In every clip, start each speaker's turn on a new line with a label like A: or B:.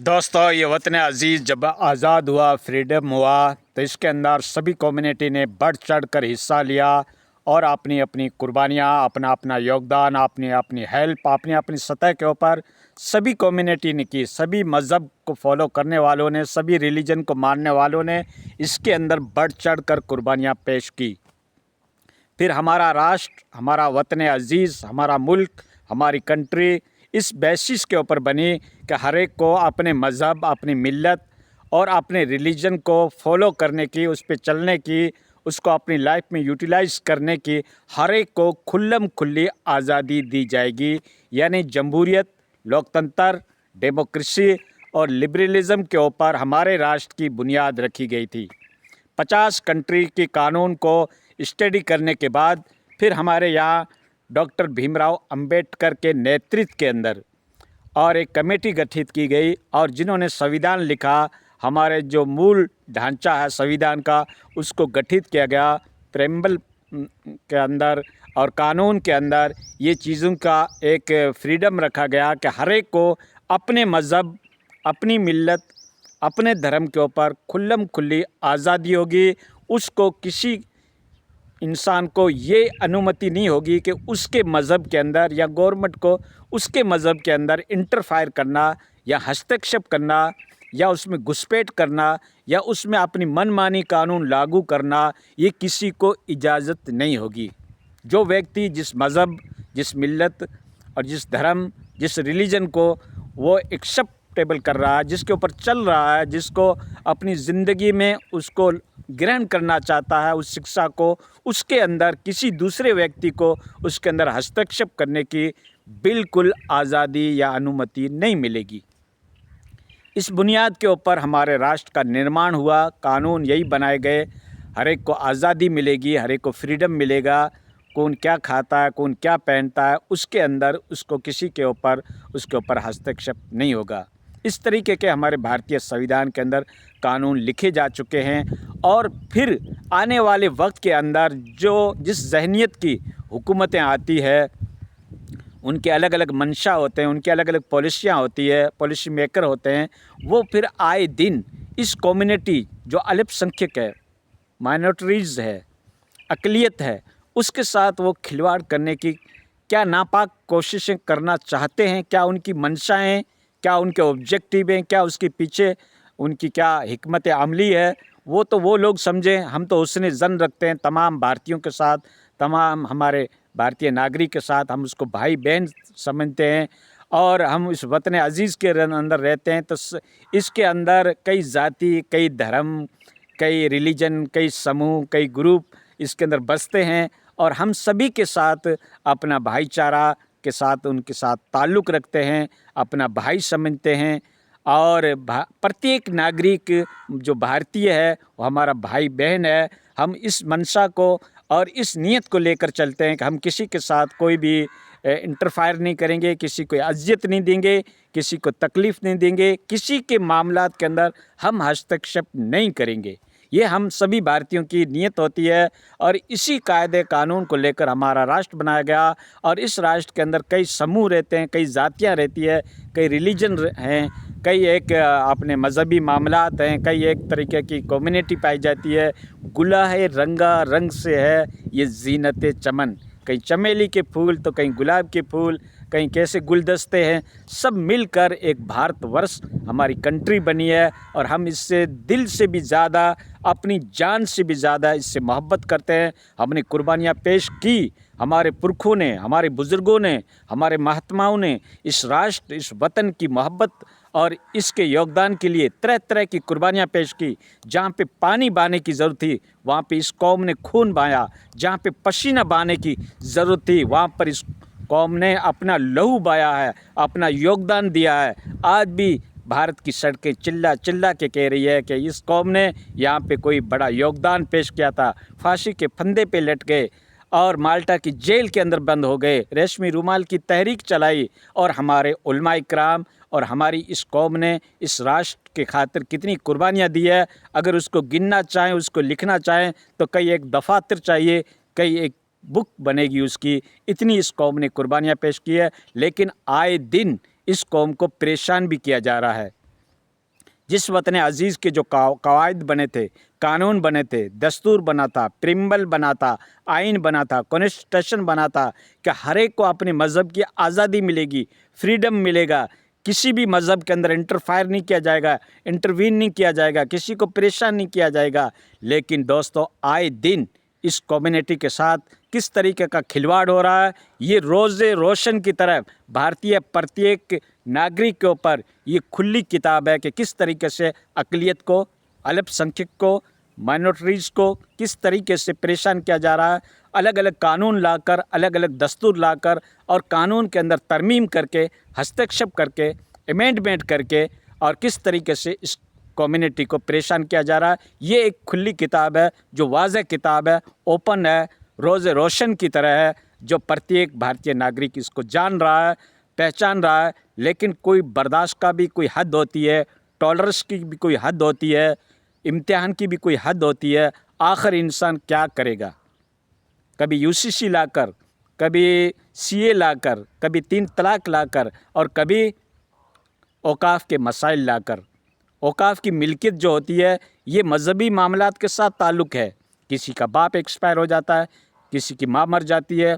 A: दोस्तों, ये वतन अज़ीज़ जब आज़ाद हुआ, फ्रीडम हुआ, तो इसके अंदर सभी कम्युनिटी ने बढ़ चढ़ कर हिस्सा लिया और अपनी अपनी कुर्बानियाँ, अपना अपना योगदान, अपनी अपनी हेल्प, अपनी अपनी सतह के ऊपर सभी कम्युनिटी ने की। सभी मज़हब को फॉलो करने वालों ने, सभी रिलीजन को मानने वालों ने इसके अंदर बढ़ चढ़ कर कुर्बानियाँ पेश की। फिर हमारा राष्ट्र, हमारा वतन अज़ीज़, हमारा मुल्क, हमारी कंट्री इस बेसिस के ऊपर बनी कि हर एक को अपने मज़हब, अपनी मिल्लत और अपने रिलीजन को फॉलो करने की, उस पे चलने की, उसको अपनी लाइफ में यूटिलाइज़ करने की हर एक को खुल्लम खुल्ली आज़ादी दी जाएगी। यानी जमहूरियत, लोकतंत्र, डेमोक्रेसी और लिबरलिज़म के ऊपर हमारे राष्ट्र की बुनियाद रखी गई थी। 50 कंट्री के कानून को स्टडी करने के बाद फिर हमारे यहाँ डॉक्टर भीमराव अंबेडकर के नेतृत्व के अंदर और एक कमेटी गठित की गई और जिन्होंने संविधान लिखा, हमारे जो मूल ढांचा है संविधान का उसको गठित किया गया। प्रेम्बल के अंदर और कानून के अंदर ये चीज़ों का एक फ्रीडम रखा गया कि हर एक को अपने मज़हब, अपनी मिल्लत, अपने धर्म के ऊपर खुल्लम खुल्ली आज़ादी होगी। उसको किसी इंसान को ये अनुमति नहीं होगी कि उसके मज़हब के अंदर या गवर्नमेंट को उसके मज़हब के अंदर इंटरफायर करना या हस्तक्षेप करना या उसमें घुसपैठ करना या उसमें अपनी मनमानी कानून लागू करना, ये किसी को इजाज़त नहीं होगी। जो व्यक्ति जिस मज़हब, जिस मिल्लत और जिस धर्म, जिस रिलीजन को वो एक्सेप्टेबल कर रहा है, जिसके ऊपर चल रहा है, जिसको अपनी ज़िंदगी में उसको ग्रहण करना चाहता है, उस शिक्षा को, उसके अंदर किसी दूसरे व्यक्ति को उसके अंदर हस्तक्षेप करने की बिल्कुल आज़ादी या अनुमति नहीं मिलेगी। इस बुनियाद के ऊपर हमारे राष्ट्र का निर्माण हुआ, कानून यही बनाए गए। हर एक को आज़ादी मिलेगी, हर एक को फ्रीडम मिलेगा। कौन क्या खाता है, कौन क्या पहनता है, उसके अंदर उसको किसी के ऊपर उसके ऊपर हस्तक्षेप नहीं होगा। इस तरीके के हमारे भारतीय संविधान के अंदर कानून लिखे जा चुके हैं और फिर आने वाले वक्त के अंदर जो जिस ज़हनियत की हुकूमतें आती है, उनके अलग अलग मंशा होते हैं, उनकी अलग अलग पॉलिसियाँ होती है, पॉलिसी मेकर होते हैं, वो फिर आए दिन इस कम्युनिटी जो अल्पसंख्यक है, माइनॉरिटीज़ है, अक़लियत है, उसके साथ वो खिलवाड़ करने की क्या नापाक कोशिशें करना चाहते हैं, क्या उनकी मंशाएँ, क्या उनके ऑब्जेक्टिव हैं, क्या उसके पीछे उनकी क्या हिकमत अमली है, वो लोग समझें। हम तो हुस्न ज़न रखते हैं तमाम भारतीयों के साथ, तमाम हमारे भारतीय नागरिक के साथ, हम उसको भाई बहन समझते हैं और हम इस वतन अज़ीज़ के अंदर रहते हैं। तो इसके अंदर कई जाति, कई धर्म, कई रिलीजन, कई समूह, कई ग्रुप इसके अंदर बसते हैं और हम सभी के साथ अपना भाईचारा के साथ उनके साथ ताल्लुक़ रखते हैं, अपना भाई समझते हैं और प्रत्येक नागरिक जो भारतीय है वो हमारा भाई बहन है। हम इस मंशा को और इस नीयत को लेकर चलते हैं कि हम किसी के साथ कोई भी इंटरफायर नहीं करेंगे, किसी को अज़ियत नहीं देंगे, किसी को तकलीफ़ नहीं देंगे, किसी के मामलात के अंदर हम हस्तक्षेप नहीं करेंगे। ये हम सभी भारतीयों की नीयत होती है और इसी कायदे कानून को लेकर हमारा राष्ट्र बनाया गया और इस राष्ट्र के अंदर कई समूह रहते हैं, कई जातियाँ रहती है, कई रिलीजन हैं, कई एक अपने मज़हबी मामलात हैं, कई एक तरीके की कम्युनिटी पाई जाती है। गुला है रंगा रंग से है ये ज़ीनत चमन, कहीं चमेली के फूल तो कहीं गुलाब के फूल, कहीं कैसे गुलदस्ते हैं, सब मिलकर एक भारतवर्ष हमारी कंट्री बनी है और हम इससे दिल से भी ज़्यादा, अपनी जान से भी ज़्यादा इससे मोहब्बत करते हैं। हमने कुर्बानियाँ पेश की, हमारे पुरखों ने, हमारे बुज़ुर्गों ने, हमारे महात्माओं ने इस राष्ट्र, इस वतन की मोहब्बत और इसके योगदान के लिए तरह तरह की कुर्बानियाँ पेश की। जहाँ पे पानी बहाने की ज़रूरत थी वहाँ पे इस कौम ने खून बहाया, जहाँ पे पसीना बहाने की ज़रूरत थी वहाँ पर इस कौम ने अपना लहू बहाया है, अपना योगदान दिया है। आज भी भारत की सड़कें चिल्ला चिल्ला के कह रही है कि इस कौम ने यहाँ पे कोई बड़ा योगदान पेश किया था। फांसी के फंदे पे लट गए और माल्टा की जेल के अंदर बंद हो गए, रेशमी रुमाल की तहरीक चलाई और हमारे उलमा इकराम और हमारी इस कौम ने इस राष्ट्र के खातिर कितनी कुर्बानियाँ दी है। अगर उसको गिनना चाहें, उसको लिखना चाहें तो कई एक दफातर चाहिए, कई एक बुक बनेगी उसकी। इतनी इस कौम ने कुर्बानियाँ पेश की है, लेकिन आए दिन इस कौम को परेशान भी किया जा रहा है। जिस वतन अज़ीज़ के जो कवायद बने थे, कानून बने थे, दस्तूर बना था, प्रिम्बल बना था, आइन बना था, कॉन्स्टिट्यूशन बना था कि हर एक को अपने मज़हब की आज़ादी मिलेगी, फ्रीडम मिलेगा, किसी भी मज़हब के अंदर इंटरफायर नहीं किया जाएगा, इंटरवीन नहीं किया जाएगा, किसी को परेशान नहीं किया जाएगा। लेकिन दोस्तों, आए दिन इस कम्युनिटी के साथ किस तरीके का खिलवाड़ हो रहा है, ये रोज़े रोशन की तरह भारतीय प्रत्येक नागरिक के ऊपर ये खुली किताब है कि किस तरीके से अक़लियत को, अल्पसंख्यक को, माइनॉरिटीज़ को किस तरीके से परेशान किया जा रहा है। अलग अलग कानून लाकर, अलग अलग दस्तूर लाकर और कानून के अंदर तरमीम करके, हस्तक्षेप करके, अमेंडमेंट करके और किस तरीके से इस कम्युनिटी को परेशान किया जा रहा है। ये एक खुली किताब है, जो वाज़ेह किताब है, ओपन है, रोज़े रोशन की तरह है, जो प्रत्येक भारतीय नागरिक इसको जान रहा है, पहचान रहा है। लेकिन कोई बर्दाश्त का भी कोई हद होती है, टॉलरेंस की भी कोई हद होती है, इम्तिहान की भी कोई हद होती है। आखिर इंसान क्या करेगा? कभी यूसीसी लाकर, कभी सीए लाकर, कभी 3 तलाक लाकर और कभी औकाफ़ के मसाइल लाकर। औकाफ़ की मिल्कियत जो होती है, ये मज़हबी मामलात के साथ ताल्लुक़ है। किसी का बाप एक्सपायर हो जाता है, किसी की माँ मर जाती है,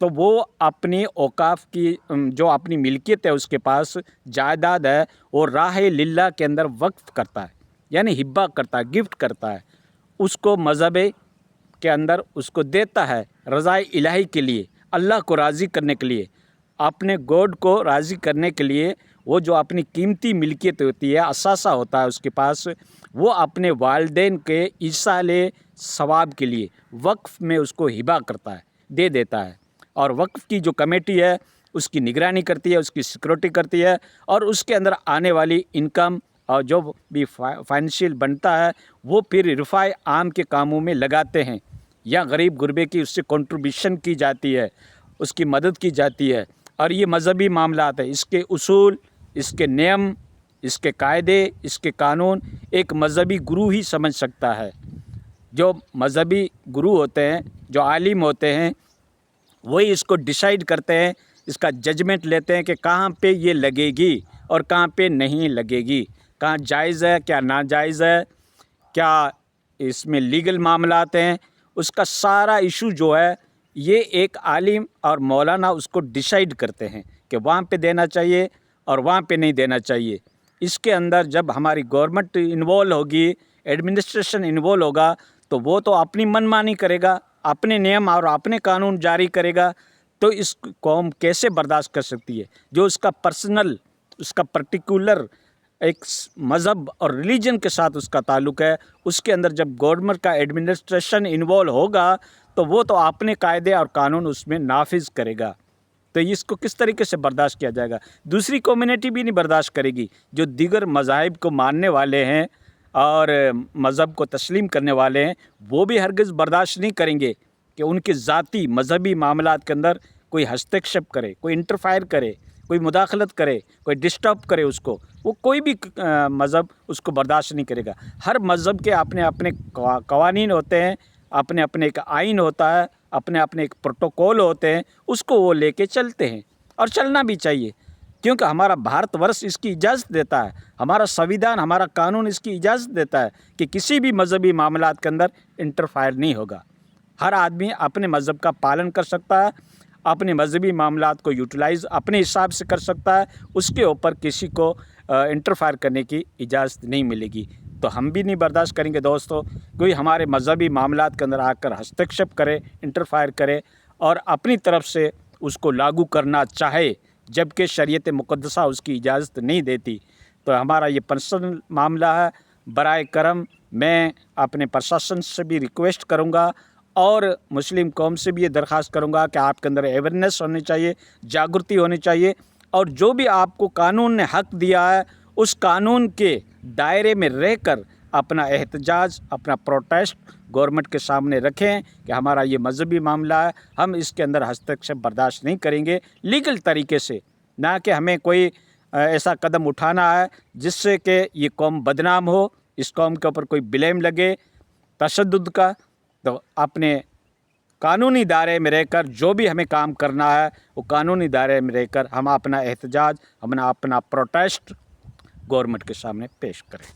A: तो वो अपनी औकाफ़ की जो अपनी मिल्कियत है, उसके पास जायदाद है, वो राह लिल्लाह के अंदर वक्फ़ करता है, यानी हिब्बा करता है, गिफ्ट करता है, उसको मज़हब के अंदर उसको देता है रज़ाए इलाही के लिए, अल्लाह को राज़ी करने के लिए, अपने गॉड को राज़ी करने के लिए। वो जो अपनी कीमती मिल्कियत होती है, असासा होता है उसके पास, वो अपने वालिदैन के ईसाले सवाब के लिए वक्फ़ में उसको हिबा करता है, दे देता है। और वक्फ़ की जो कमेटी है, उसकी निगरानी करती है, उसकी सिक्योरिटी करती है और उसके अंदर आने वाली इनकम और जो भी फाइनेंशियल बनता है, वो फिर रिफ़ाए आम के कामों में लगाते हैं या गरीब गुरबे की उससे कंट्रीब्यूशन की जाती है, उसकी मदद की जाती है। और ये मज़हबी मामलात है, इसके उसूल, इसके नियम, इसके कायदे, इसके कानून एक मज़हबी गुरु ही समझ सकता है। जो मज़हबी गुरु होते हैं, जो आलिम होते हैं, वही इसको डिसाइड करते हैं, इसका जजमेंट लेते हैं कि कहाँ पे ये लगेगी और कहाँ पे नहीं लगेगी, कहाँ जायज़ है, क्या नाजायज़ है, क्या इसमें लीगल मामलात हैं। उसका सारा इशू जो है, ये एक आलिम और मौलाना उसको डिसाइड करते हैं कि वहाँ पे देना चाहिए और वहाँ पे नहीं देना चाहिए। इसके अंदर जब हमारी गवर्नमेंट इन्वॉल्व होगी, एडमिनिस्ट्रेशन इन्वॉल्व होगा, तो वो तो अपनी मनमानी करेगा, अपने नियम और अपने कानून जारी करेगा। तो इस कौम कैसे बर्दाश्त कर सकती है? जो उसका पर्सनल, उसका पर्टिकुलर एक मज़हब और रिलीजन के साथ उसका ताल्लुक़ है, उसके अंदर जब गवर्नमेंट का एडमिनिस्ट्रेशन इन्वॉल्व होगा, तो वो तो अपने कायदे और कानून उसमें नाफिज करेगा। तो इसको किस तरीके से बर्दाश्त किया जाएगा? दूसरी कम्युनिटी भी नहीं बर्दाश्त करेगी। जो दीगर मज़ाहिब को मानने वाले हैं और मज़हब को तस्लीम करने वाले हैं, वो भी हरगिज़ बर्दाश्त नहीं करेंगे कि उनके ज़ाती मज़हबी मामलात के अंदर कोई हस्तक्षेप करे, कोई इंटरफायर करे, कोई मुदाखलत करे, कोई डिस्टर्ब करे उसको। वो कोई भी मज़हब उसको बर्दाश्त नहीं करेगा। हर मज़हब के अपने अपने कवानीन होते हैं, अपने अपने एक आइन होता है, अपने अपने एक प्रोटोकॉल होते हैं, उसको वो लेके चलते हैं और चलना भी चाहिए, क्योंकि हमारा भारतवर्ष इसकी इजाज़त देता है, हमारा संविधान, हमारा कानून इसकी इजाज़त देता है कि किसी भी मज़हबी मामलात के अंदर इंटरफायर नहीं होगा। हर आदमी अपने मज़हब का पालन कर सकता है, अपने मज़हबी मामलात को यूटिलाइज़ अपने हिसाब से कर सकता है, उसके ऊपर किसी को इंटरफायर करने की इजाज़त नहीं मिलेगी। तो हम भी नहीं बर्दाश्त करेंगे दोस्तों, कोई हमारे मज़हबी मामलात के अंदर आकर हस्तक्षेप करे, इंटरफायर करे और अपनी तरफ से उसको लागू करना चाहे, जबकि शरीयत मुक़द्दसा उसकी इजाज़त नहीं देती। तो हमारा ये पर्सनल मामला है। बराए करम मैं अपने प्रशासन से भी रिक्वेस्ट करूँगा और मुस्लिम कौम से भी ये दरख्वास्त करूँगा कि आपके अंदर अवेयरनेस होनी चाहिए, जागृति होनी चाहिए और जो भी आपको कानून ने हक़ दिया है, उस कानून के दायरे में रहकर अपना एहतजाज, अपना प्रोटेस्ट गवर्नमेंट के सामने रखें कि हमारा ये मज़हबी मामला है, हम इसके अंदर हस्तक्षेप बर्दाश्त नहीं करेंगे लीगल तरीके से, ना कि हमें कोई ऐसा कदम उठाना है जिससे कि ये कौम बदनाम हो, इस कौम के ऊपर कोई ब्लेम लगे तशद्दुद का। तो अपने कानूनी दायरे में रहकर जो भी हमें काम करना है, वो कानूनी दायरे में रहकर हम अपना एहतजाज, अपना प्रोटेस्ट गवर्नमेंट के सामने पेश करें।